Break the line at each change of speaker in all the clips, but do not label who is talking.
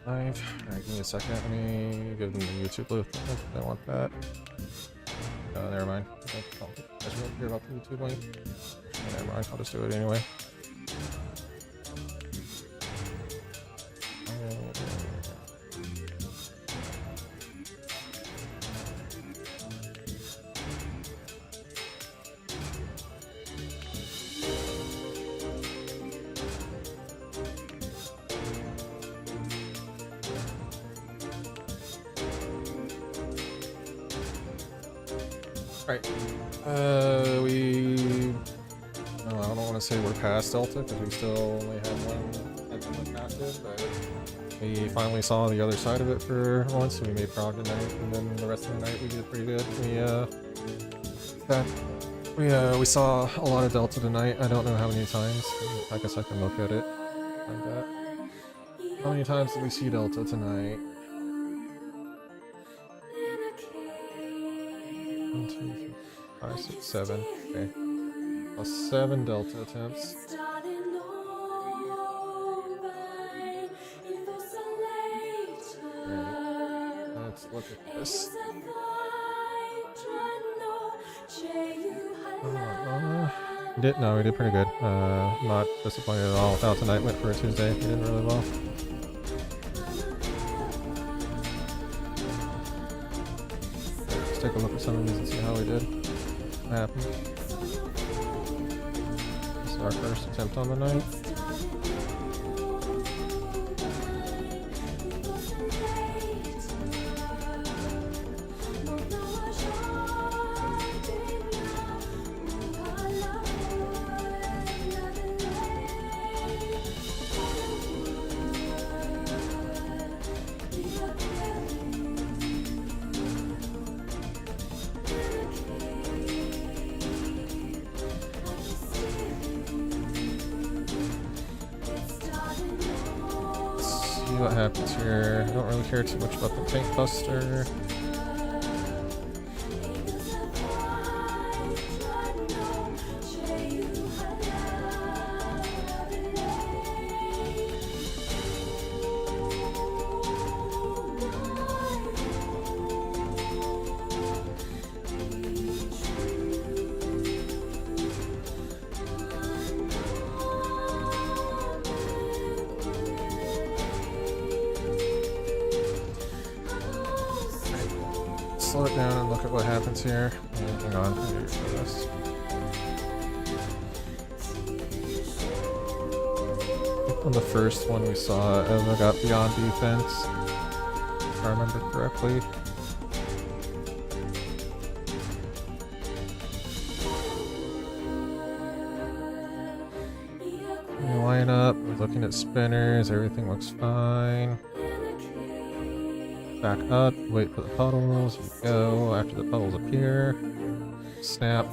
Alright, give me a second. Let me give them the YouTube link if they want that. Never mind. I don't think you guys really care about the YouTube link. Never mind, I'll just do it anyway. Right. I don't want to say we're past Delta because we still only have one that's active, but we finally saw the other side of it for once, so we made Prague tonight, and then the rest of the night we did pretty good. We saw a lot of Delta tonight. I don't know how many times. I guess I can look at it. Like that. How many times did we see Delta tonight? 1, 2, 3, 5, 6, 7. Okay. Plus 7 Delta attempts. Right. Let's look at this. We did pretty good. Not disappointed at all. Without tonight went for a Tuesday. We did really well. Let's take a look at some of these and see how we did. What happened? This is our first attempt on the night. What happens here? I don't really care too much about the tank buster. Slow it down and look at what happens here. Hang on, I'm gonna show this. I think on the first one we saw Eva got beyond defense, if I remember correctly. We line up, we're looking at spinners, everything looks fine. Back up, wait for the puddles, go, after the puddles appear, snap,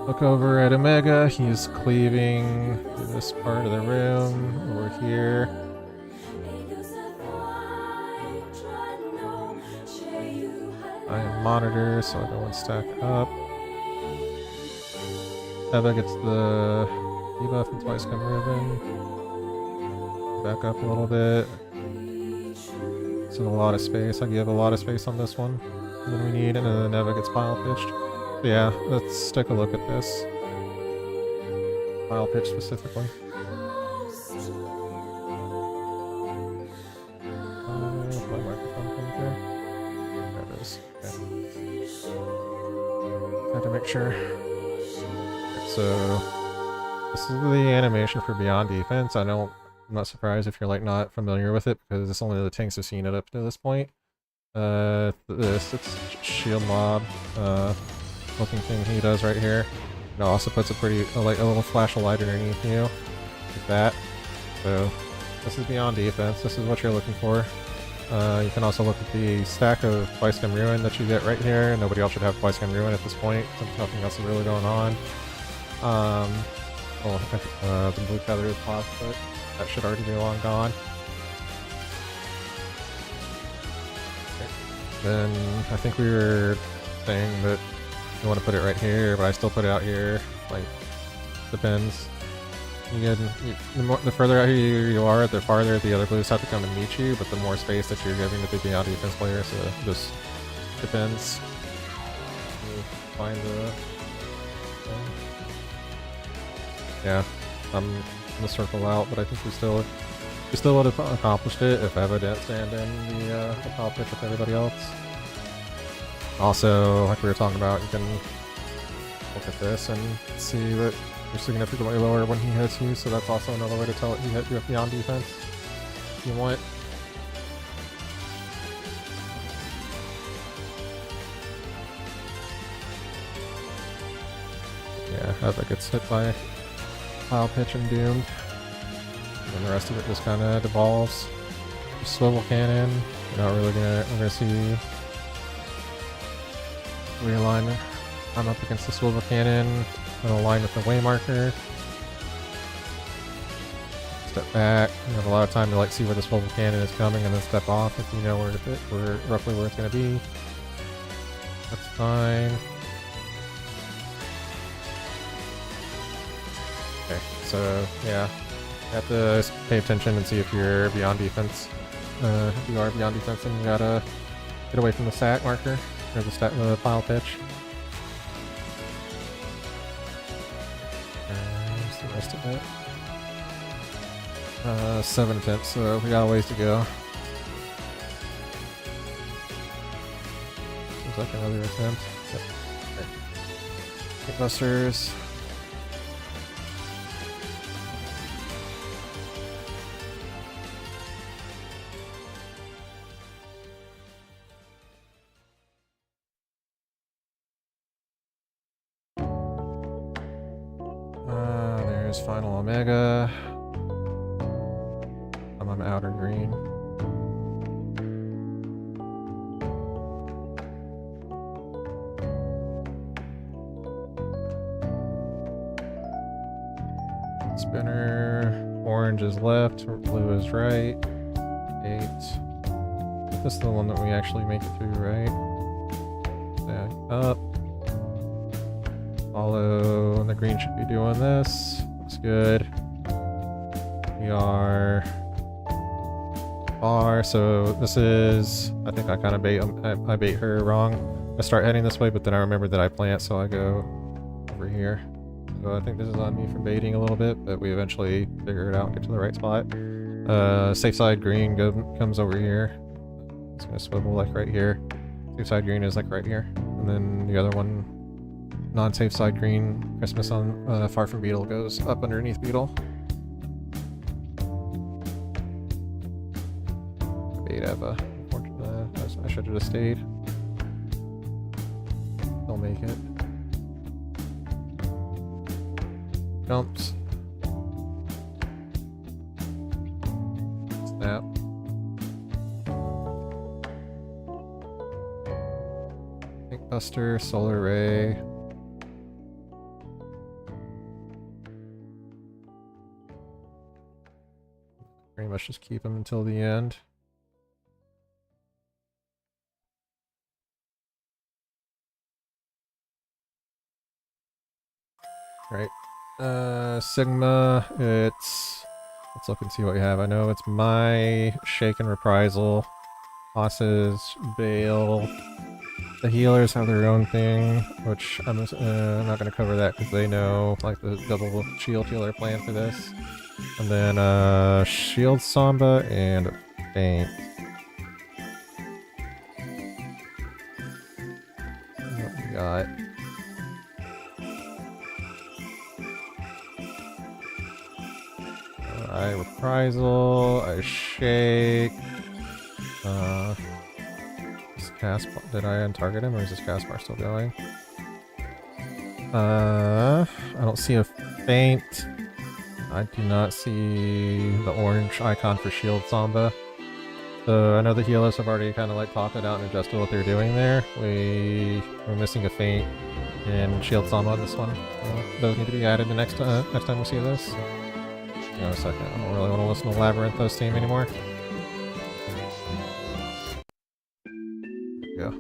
look over at Omega, he's cleaving through this part of the room, over here. I am monitor, so everyone stack up. Eva gets the debuff and twice come Riven. Back up a little bit. It's in a lot of space. I give a lot of space on this one than we need, and then Eva gets pile pitched. But yeah, let's take a look at this. Pile pitch specifically. My microphone coming through. There it is. Okay. Have to make sure. Okay, so this is the animation for Beyond Defense. I'm not surprised if you're like not familiar with it because it's only the tanks have seen it up to this point. It's shield mob looking thing he does right here. It also puts a little flash of light underneath you, like that. So this is Beyond Defense. This is what you're looking for. You can also look at the stack of Twice-Gem Ruin that you get right here. Nobody else should have Twice-Gem Ruin at this point since nothing else is really going on. The blue feather is paused, but that should already be long gone. Okay. Then I think we were saying that you want to put it right here, but I still put it out here. Like, depends. the further out here you are, the farther the other blues have to come and meet you, but the more space that you're giving to the Beyond Defense player, so it just depends. You find the... yeah, I'm gonna circle out, but I think we still would have accomplished it if Eva didn't stand in the foul pitch with everybody else. Also, like we were talking about, you can look at this and see that you're significantly lower when he hits you, so that's also another way to tell that he hit you with Beyond Defense if you want. Yeah, Eva gets hit by foul pitch and doomed. And the rest of it just kind of devolves. Swivel cannon, you're not really we're gonna see realign. I'm up against the swivel cannon, gonna align with the way marker. Step back, you have a lot of time to like see where the swivel cannon is coming and then step off if you know where roughly where it's gonna be. That's fine. Okay, so yeah. You have to pay attention and see if you're beyond defense. If you are beyond defense, then you gotta get away from the stat marker, or the foul pitch. What's the rest of it? 7 attempts, so we got a ways to go. Seems like another attempt. Yep. Okay. Busters. There's Final Omega. I'm on outer green. Spinner. Orange is left, blue is right. 8. This is the one that we actually make it through, right? Back up. Follow, and the green should be doing this. Looks good. We are far, so this is, I think I kind of I bait her wrong. I start heading this way, but then I remember that I plant, so I go over here. So I think this is on me for baiting a little bit, but we eventually figure it out and get to the right spot. Safe side green comes over here. It's gonna swivel like right here. Safe side green is like right here. And then the other one, non-safe side green, Christmas on Far From Beetle, goes up underneath Beetle. Bait Eva. I should have just stayed. Don't make it. Jumps. Snap. Pink Buster, Solar Ray. Pretty much just keep him until the end. Right. Sigma, let's look and see what we have. I know it's my Shake and Reprisal. Bosses, Bale. The healers have their own thing, which I'm not going to cover that because they know like the double shield healer plan for this. And then Shield Samba and Faint. What we got? I Reprisal, I Shake. Is Caspar, did I untarget him or is this Caspar still going? I don't see a Faint. I do not see the orange icon for Shield Samba. So I know the healers have already kind of like popped it out and adjusted what they're doing there. We're missing a Faint and Shield Samba on this one. Those need to be added the next time we see this. Hang on a second, I don't really want to listen to Labyrinthos team anymore. Yeah.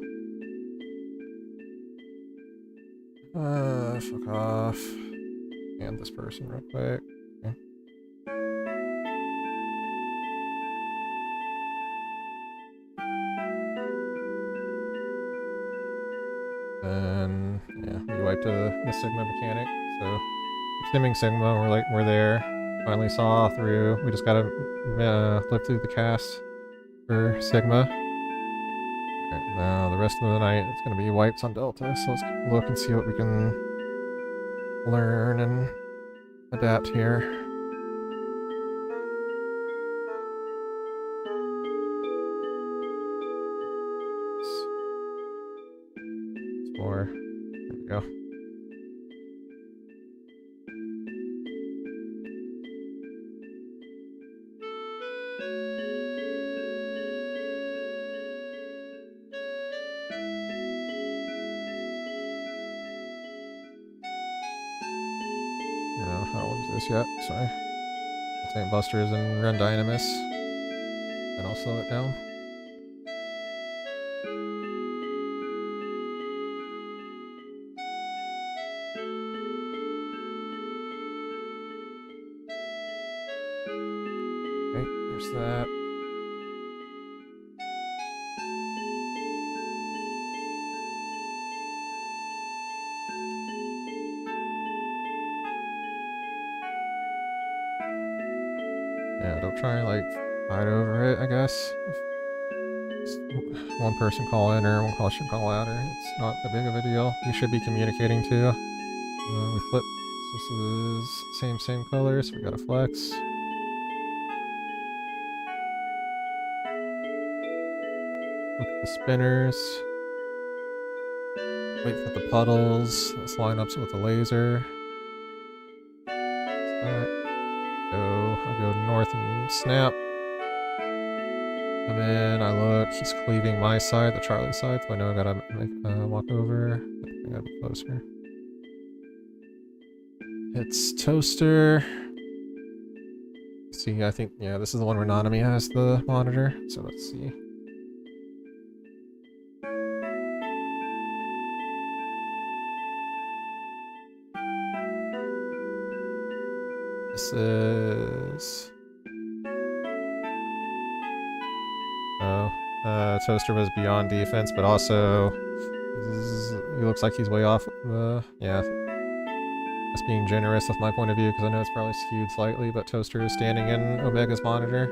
Fuck off. And this person real quick. Okay. right to the Sigma mechanic. So, stimming Sigma, we're there. Finally saw through. We just gotta live through the cast for Sigma. Alright, now the rest of the night it's gonna be wipes on Delta, so let's look and see what we can learn and adapt here. There we go. No, I don't lose this yet. Sorry. Tank Busters and Run Dynamis. And I'll slow it down. Okay, there's that. Yeah, don't try and like fight over it, I guess. One person call in or one person call out, or it's not that big of a deal. We should be communicating too. We flip. This is same color, so we got a flex. Look at the spinners. Wait for the puddles. Let's line up with the laser. I'll go north and snap. Come in, I look, he's cleaving my side, the Charlie side, so I know I gotta walk over. I gotta be closer. It's Toaster. See, I think, yeah, this is the one where Nanami has the monitor, so let's see. This is... Oh, Toaster was beyond defense, but also he looks like he's way off. Yeah, that's being generous with my point of view because I know it's probably skewed slightly, but Toaster is standing in Omega's monitor.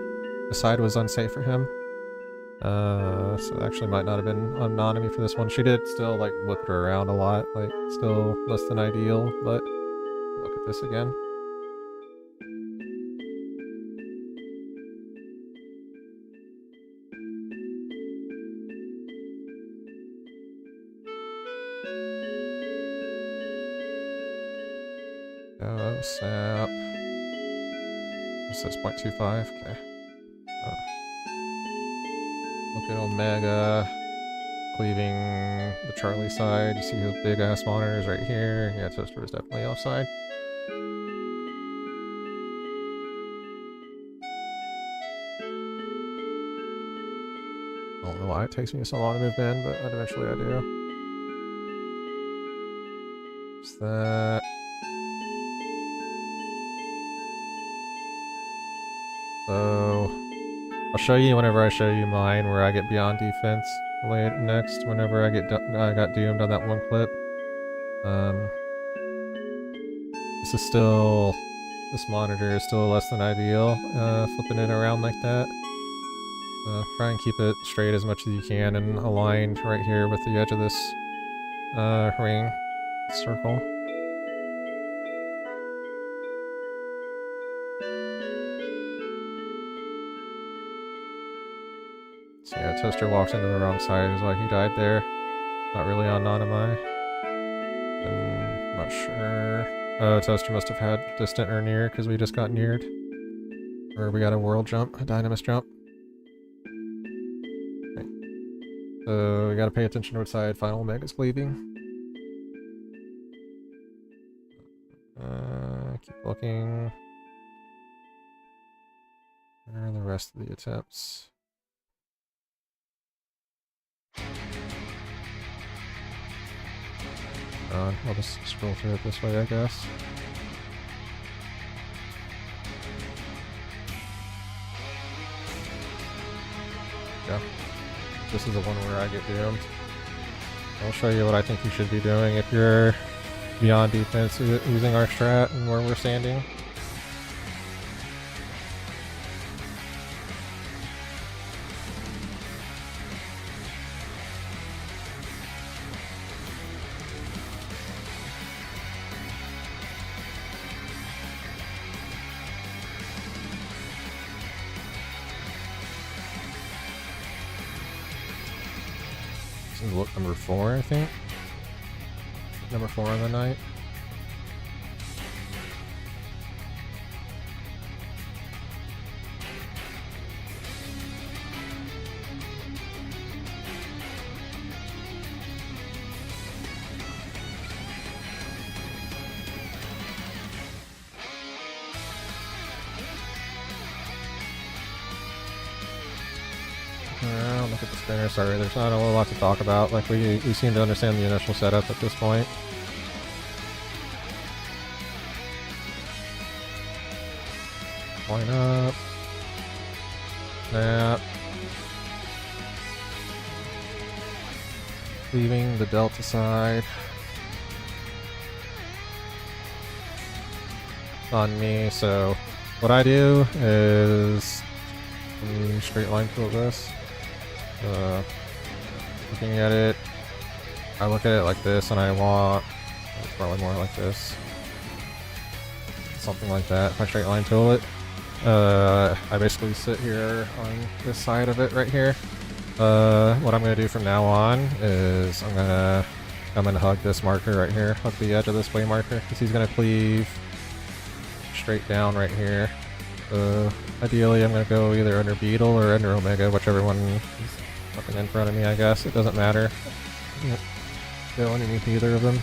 The side was unsafe for him. So it actually might not have been on Nanami for this one. She did still like whip her around a lot, like still less than ideal, but look at this again. Oh, sap. This says 0.25, okay. Look at Omega cleaving the Charlie side. You see the big ass monitors right here. Yeah, Toaster is definitely offside. I don't know why it takes me so long to move in, but eventually I do. There's that. So, I'll show you whenever I show you mine, where I get beyond defense next, whenever I got doomed on that one clip. This monitor is still less than ideal, flipping it around like that. Try and keep it straight as much as you can and aligned right here with the edge of this ring circle. So yeah, Toaster walked into the wrong side is why he died there. Not really on Nanami. I'm not sure. Oh, Toaster must have had distant or near because we just got neared. Or we got a world jump, a Dynamis jump. Okay. So we gotta pay attention to which side Final Omega's cleaving. Keep looking. Where are the rest of the attempts? I'll just scroll through it this way, I guess. Yeah. This is the one where I get doomed. I'll show you what I think you should be doing if you're beyond defense using our strat and where we're standing. This is look number 4, I think. Number 4 on the night. Look at the spinner. Sorry, there's not a whole lot to talk about. Like we seem to understand the initial setup at this point. Line up. Snap. Leaving the delta side. On me, so what I do is straight line tilt this. Looking at it, I look at it like this, and I want it's probably more like this, something like that. If I straight line tilt it, I basically sit here on this side of it right here. What I'm gonna do from now on is I'm gonna hug this marker right here, hug the edge of this way marker, because he's gonna cleave straight down right here. Ideally, I'm gonna go either under Beetle or under Omega, whichever one is fucking in front of me, I guess. It doesn't matter. Go underneath either of them.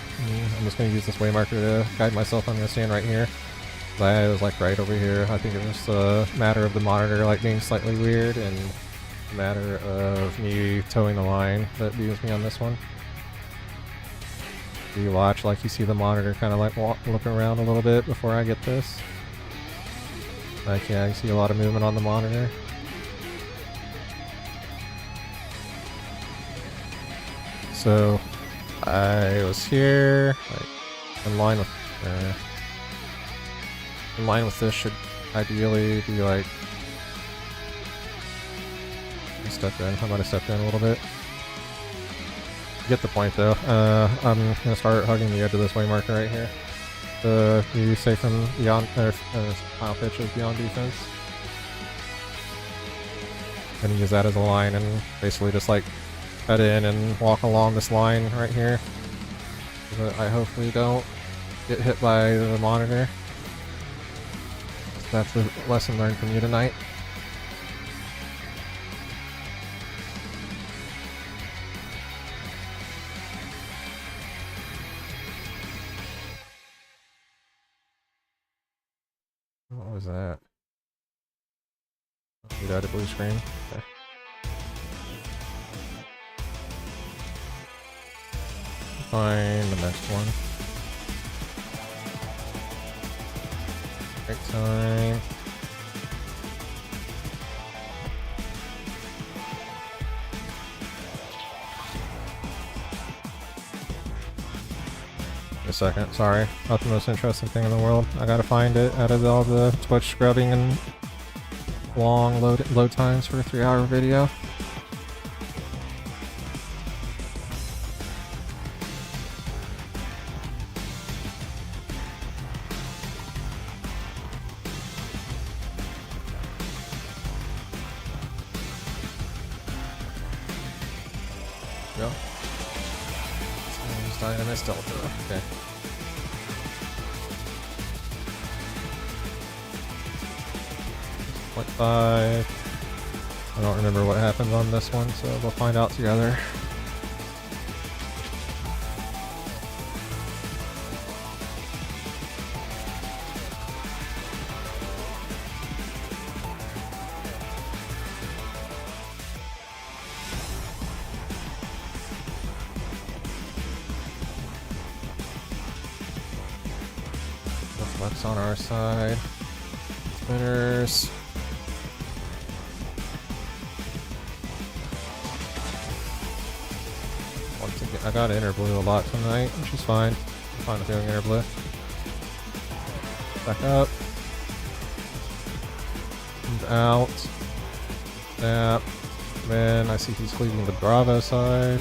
I'm just gonna use this way marker to guide myself. I'm gonna stand right here. I was like right over here. I think it was a matter of the monitor like being slightly weird and a matter of me towing the line that views me on this one. You watch, like you see the monitor kind of like look around a little bit before I get this. Like, yeah, you see a lot of movement on the monitor. So, I was here, like, in line with this should ideally be like, I might have stepped in a little bit. Get the point though. I'm gonna start hugging the edge of this way marker right here. You say from beyond, final pitch is beyond defense. Gonna use that as a line and basically just like cut in and walk along this line right here. So that I hopefully don't get hit by the monitor. So that's the lesson learned from you tonight. What was that? You died a blue screen? Okay. Find the next one. Break time. A second, sorry. Not the most interesting thing in the world. I gotta find it out of all the Twitch scrubbing and long load times for a 3-hour video. Go. Dynamis Delta. Okay. .5. I don't remember what happened on this one, so we'll find out together. Flex on our side. Spinners. Once again, I got inner blue a lot tonight, which is fine. fine with doing inner blue. Back up. He's out. Snap. Man, I see he's cleaving the Bravo side.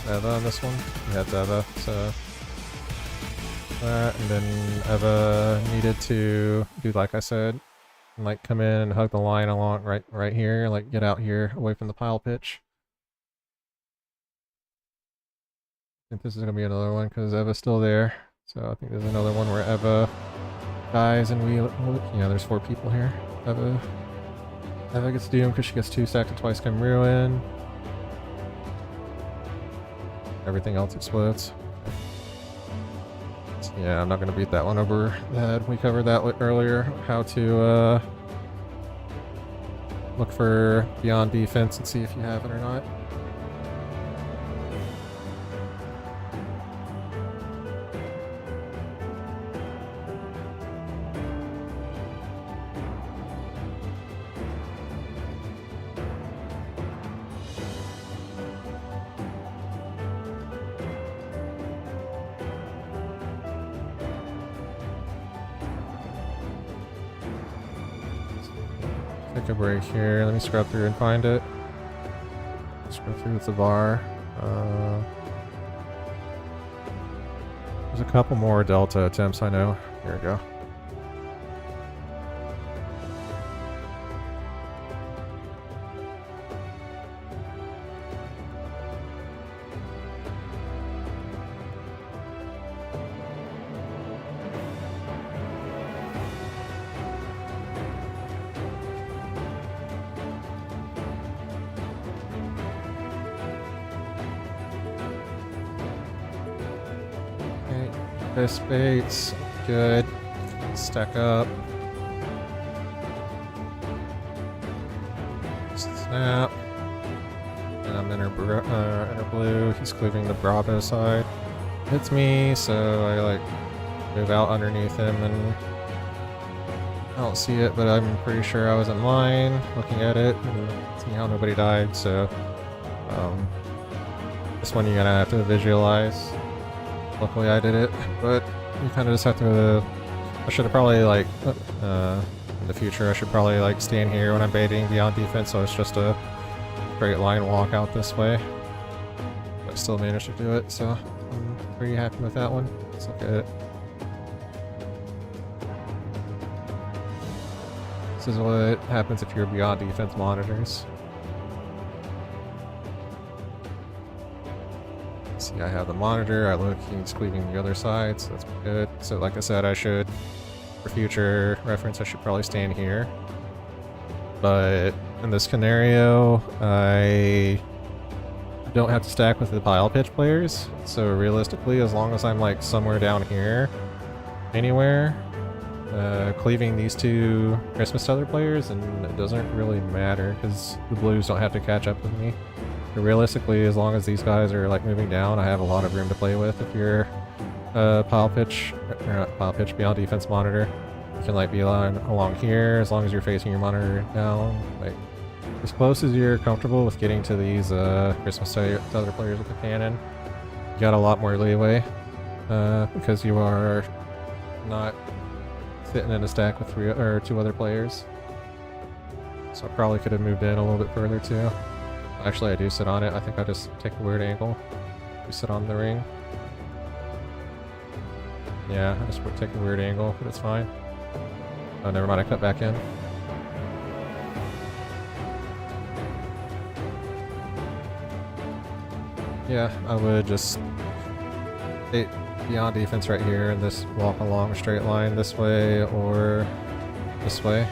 Eva on this one. Yeah, it's Eva, so that, and then Eva needed to do like I said, and like come in and hug the line along right here, like get out here away from the pile pitch. I think this is gonna be another one because Eva's still there. So I think there's another one where Eva dies and we, yeah, there's 4 people here. Eva gets doomed because she gets 2 stacked and twice come ruin. Everything else explodes. So yeah, I'm not gonna beat that one over the head. We covered that earlier, how to look for beyond defense and see if you have it or not. Take a break here. Let me scrub through and find it. Scrub through with the bar. There's a couple more Delta attempts, I know. Here we go. Fist baits, good. Stack up. Snap. And I'm inner blue. He's cleaving the Bravo side. Hits me, so I like move out underneath him and I don't see it, but I'm pretty sure I was in line looking at it and see how nobody died, so this one you're gonna have to visualize. Luckily I did it, but you kind of just have to, I should have probably like, in the future I should probably like stand here when I'm baiting beyond defense so it's just a straight line walk out this way. But I still managed to do it, so I'm pretty happy with that one. Let's look at it. This is what happens if you're beyond defense monitors. See, I have the monitor, I look, he's cleaving the other side, so that's good. So like I said, I should, for future reference, I should probably stand here. But in this scenario, I don't have to stack with the pile pitch players. So realistically, as long as I'm like somewhere down here, anywhere, cleaving these 2 Christmas Tether players, and it doesn't really matter because the blues don't have to catch up with me. But realistically, as long as these guys are like moving down, I have a lot of room to play with. If you're pile pitch, or not pile pitch, beyond defense monitor, you can like be along here as long as you're facing your monitor down, like as close as you're comfortable with getting to these Christmas Tether players with the cannon. You got a lot more leeway because you are not sitting in a stack with 2 other players. So I probably could have moved in a little bit further too. Actually, I do sit on it. I think I just take a weird angle. We sit on the ring. Yeah, I just take a weird angle, but it's fine. Oh, never mind. I cut back in. Yeah, I would just stay beyond defense right here and just walk along a straight line this way or this way.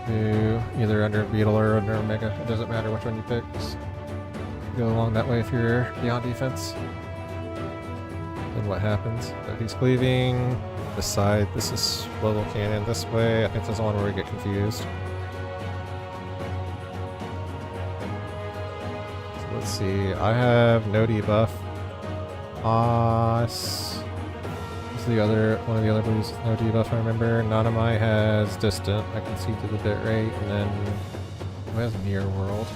To either under Beetle or under Omega. It doesn't matter which one you pick. Just go along that way if you're beyond defense. Then what happens? So he's cleaving this side. This is swivel cannon this way. I think this is the one where we get confused. So let's see. I have no debuff. The other one of the other blues with no debuff, I remember. Nanamai has distant. I can see through the bit rate, and then who has near world?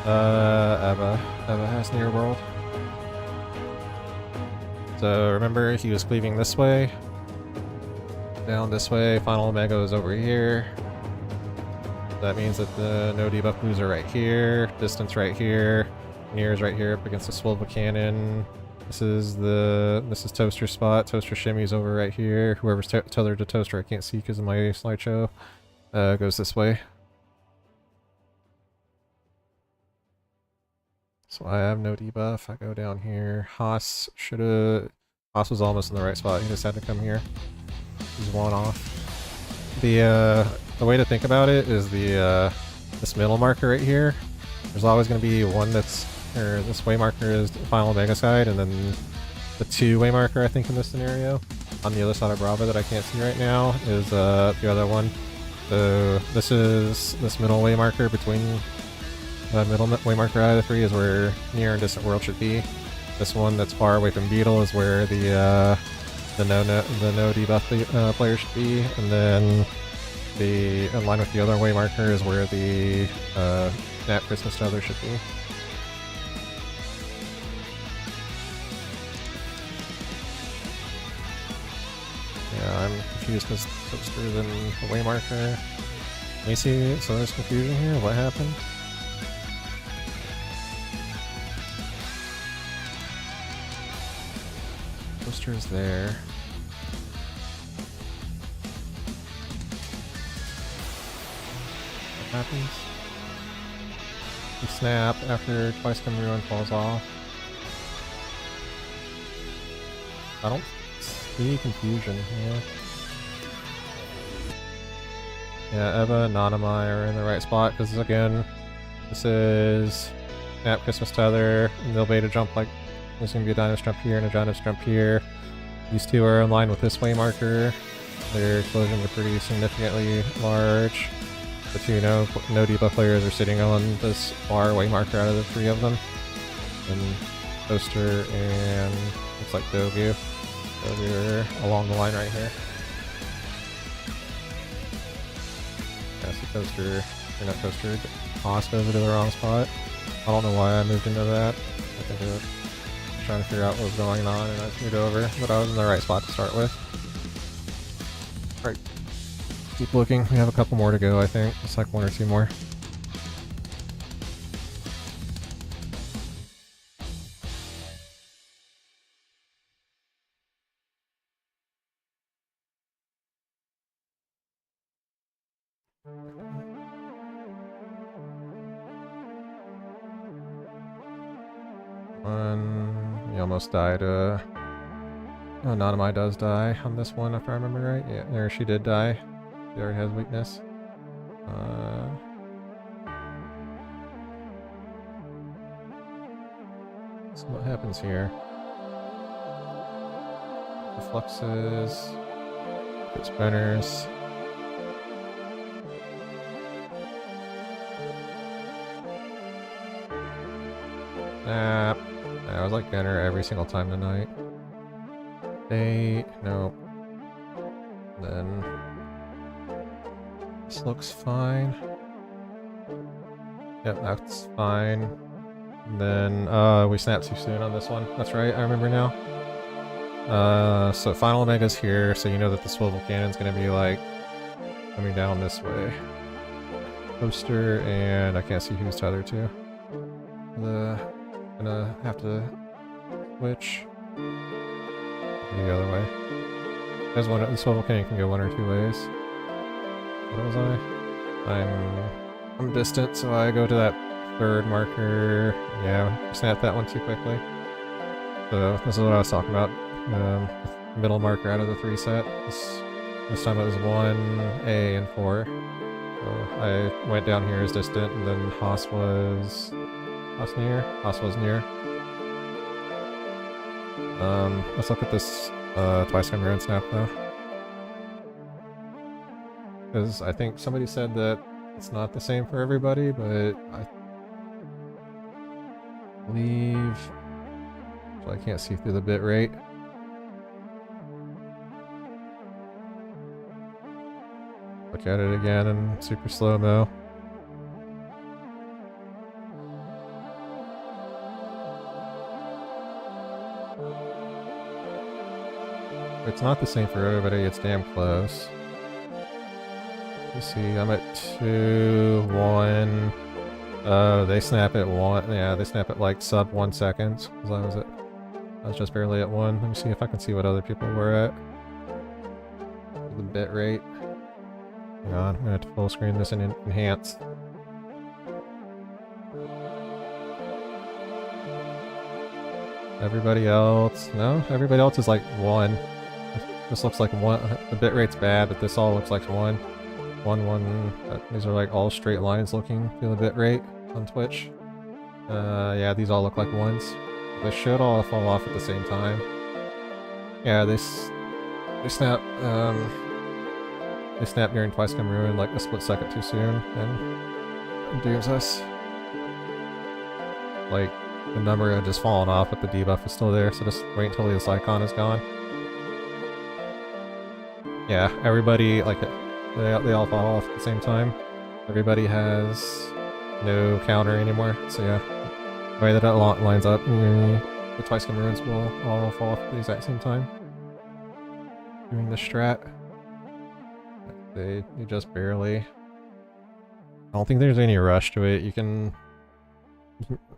Eva has near world. So remember, he was cleaving this way. Down this way, Final Omega is over here. That means that the no debuff blues are right here, distance right here, near is right here up against the swivel cannon. This is Toaster's spot. Toaster shimmies over right here. Whoever's tethered to Toaster, I can't see because of my slideshow, goes this way. So I have no debuff. I go down here. Haas was almost in the right spot. He just had to come here. He's one off. The way to think about it is this middle marker right here. There's always going to be one this way marker is the Final Omega side, and then the two-way marker, I think, in this scenario, on the other side of Brava that I can't see right now, is the other one. So this middle way marker between the middle way marker out of the three is where near and distant world should be. This one that's far away from Beetle is where the no debuff player should be, and then in line with the other way marker is where the Snap Christmas Tether should be. Yeah, I'm confused because Toaster's in the way marker. Let me see, so there's confusion here. What happened? Toaster's there. What happens? You snap after Twice Come Ruin falls off. I don't see confusion here. Yeah, Eva and Nanamai are in the right spot because again, this is Snap Christmas Tether, and they'll beta jump like there's gonna be a Dynamos jump here and a Dynamos jump here. These two are in line with this way marker. Their explosions are pretty significantly large. The two no debuff players are sitting on this far way marker out of the three of them. And Toaster and looks like Dogu. Dogu are along the line right here. Yeah, so Toaster, or not Toaster, Haas goes into the wrong spot. I don't know why I moved into that. I think I was trying to figure out what was going on and I just moved over, but I was in the right spot to start with. Alright. Keep looking. We have a couple more to go, I think. It's like one or two more. He almost died. Oh, Nanamai does die on this one, if I remember right. Yeah, there she did die. She already has weakness. So what happens here? The fluxes, good spinners. Snap. I was like Gunner every single time tonight. No. Then this looks fine. Yep, that's fine. And then we snapped too soon on this one. That's right, I remember now. So Final Omega's here, so you know that the swivel cannon's gonna be like coming down this way. Toaster and I can't see who's tethered to. Gonna have to switch the other way. There's one. The swivel cannon can go one or two ways. What was I? I'm distant, so I go to that third marker. Yeah, snapped that one too quickly. So this is what I was talking about. Middle marker out of the three set. This time it was 1A and 4. So I went down here as distant, and then Haas was near. Haas was near. Let's look at this Twice Come Ruin snap though. Because I think somebody said that it's not the same for everybody, but I believe... So I can't see through the bit rate. Look at it again in super slow-mo. It's not the same for everybody, it's damn close. You see, I'm at 2, 1. They snap at 1. Yeah, they snap at like sub 1 second. As I was just barely at 1. Let me see if I can see what other people were at. The bit rate. Hang on, I'm gonna have to full screen this and enhance. Everybody else, no, everybody else is like 1. This looks like 1. The bit rate's bad, but this all looks like 1. 1, 1. These are like all straight lines looking for the bit rate on Twitch. Yeah, these all look like 1s. They should all fall off at the same time. Yeah, they snap. They snap during Twice Come Ruin like a split second too soon, and dooms us. Like, the number had just fallen off, but the debuff is still there, so just wait until this icon is gone. Yeah, everybody, like, they all fall off at the same time. Everybody has no counter anymore, so yeah. The way that it lines up, the Twice Come Ruins will all fall off at the exact same time. Doing the strat. They just barely. I don't think there's any rush to it. You can,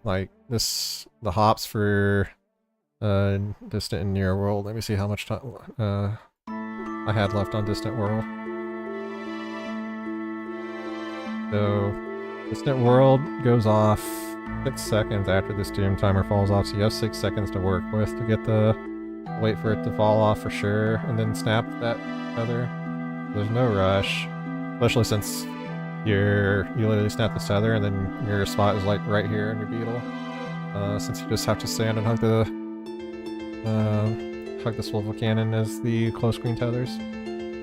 like, the hops for Distant and Near World. Let me see how much time I had left on Distant World. So, Distant World goes off 6 seconds after this Doom timer falls off, so you have 6 seconds to work with to get the wait for it to fall off for sure, and then snap that tether. There's no rush, especially since you literally snap the tether and then your spot is like right here in your beetle. Since you just have to stand and hug the swivel cannon as the close green tethers.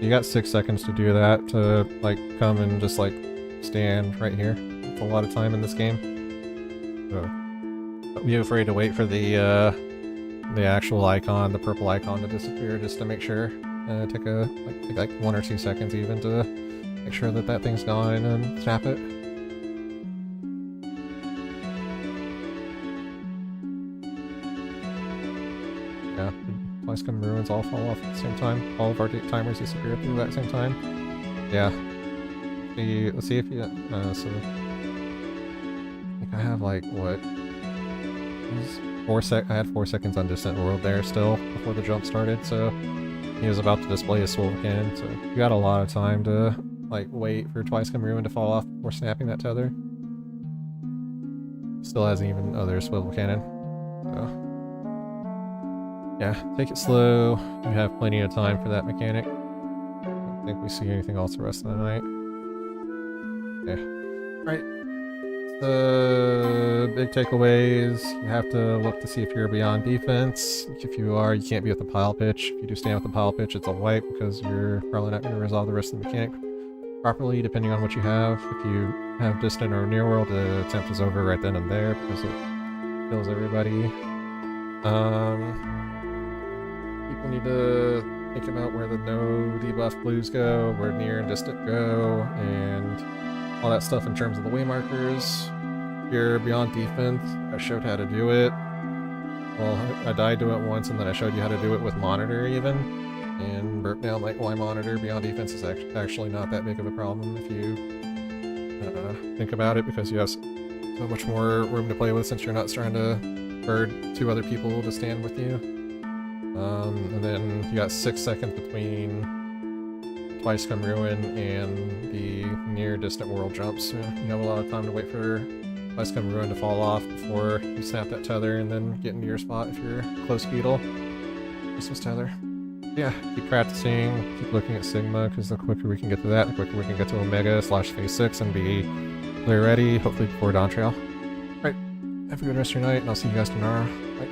You got 6 seconds to do that, to like come and just like stand right here. It's a lot of time in this game. So don't be afraid to wait for the actual icon, the purple icon, to disappear, just to make sure. Take like 1 or 2 seconds even to make sure that that thing's gone and snap it. Yeah, Twice Come Ruins all fall off at the same time. All of our timers disappear at the exact same time. Yeah. Let's see if you. So I think I have like what? I had 4 seconds on Distant World there still before the jump started, so. He was about to display his swivel cannon, so you got a lot of time to like wait for Twice Come Ruin to fall off before snapping that tether. Still has even other swivel cannon. So yeah, take it slow. You have plenty of time for that mechanic. I don't think we see anything else the rest of the night. Okay. Alright. The big takeaways, you have to look to see if you're beyond defense. If you are, you can't be with the pile pitch. If you do stand with the pile pitch, it's a wipe because you're probably not going to resolve the rest of the mechanic properly, depending on what you have. If you have Distant or Near World, the attempt is over right then and there because it kills everybody. People need to think about where the no debuff blues go, where Near and Distant go, and all that stuff in terms of the way markers. If you're beyond defense, I showed how to do it. Well, I died to it once, and then I showed you how to do it with monitor even, and broke down like why monitor beyond defense is actually not that big of a problem if you think about it, because you have so much more room to play with since you're not trying to herd 2 other people to stand with you. And then you got 6 seconds between Twice Come Ruin and the Near Distant World jumps. So you have a lot of time to wait for Twice Come Ruin to fall off before you snap that tether and then get into your spot if you're close beetle. This was tether. Yeah, keep practicing, keep looking at Sigma, because the quicker we can get to that, the quicker we can get to Omega/Phase 6 and be clear ready, hopefully before Dawn Trail. Alright, have a good rest of your night, and I'll see you guys tomorrow. Bye.